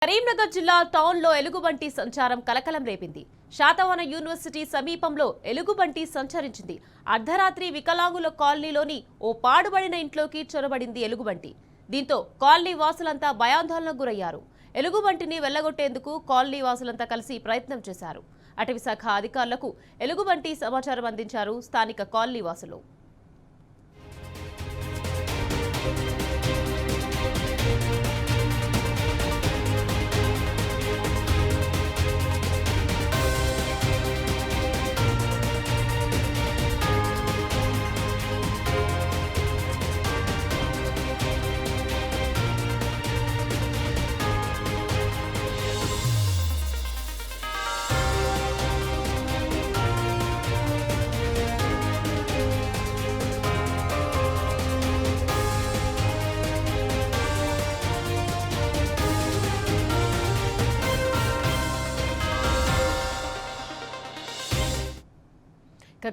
కరీంనగర్ జిల్లా టౌన్లో ఎలుగుబంటి సంచారం కలకలం రేపింది. శాతవాహన యూనివర్సిటీ సమీపంలో ఎలుగుబంటి సంచరించింది. అర్ధరాత్రి వికలాంగుల కాలనీలోని ఓ పాడుబడిన ఇంట్లోకి చొరబడింది ఎలుగుబంటి. దీంతో కాలనీ వాసులంతా భయాందోళనకు గురయ్యారు. ఎలుగుబంటిని వెళ్లగొట్టేందుకు కాలనీ వాసులంతా కలిసి ప్రయత్నం చేశారు. అటవీశాఖ అధికారులకు ఎలుగుబంటి సమాచారం అందించారు స్థానిక కాలనీ వాసులు.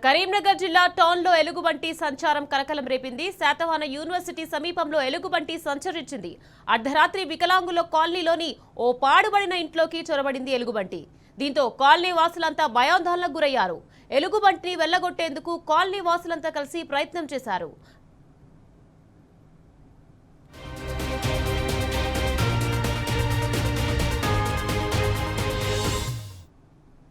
కరీంనగర్ జిల్లా టౌన్లో ఎలుగుబంటి సంచారం కలకలం రేపింది. శాతవాహన యూనివర్సిటీ సమీపంలో ఎలుగుబంటి సంచరించింది. అర్ధరాత్రి వికలాంగుల కాలనీలోని ఓ పాడుబడిన ఇంట్లోకి చొరబడింది ఎలుగుబంటి. దీంతో కాలనీ వాసులంతా భయాందోళనకు గురయ్యారు. ఎలుగుబంటిని వెళ్లగొట్టేందుకు కాలనీ వాసులంతా కలిసి ప్రయత్నం చేశారు.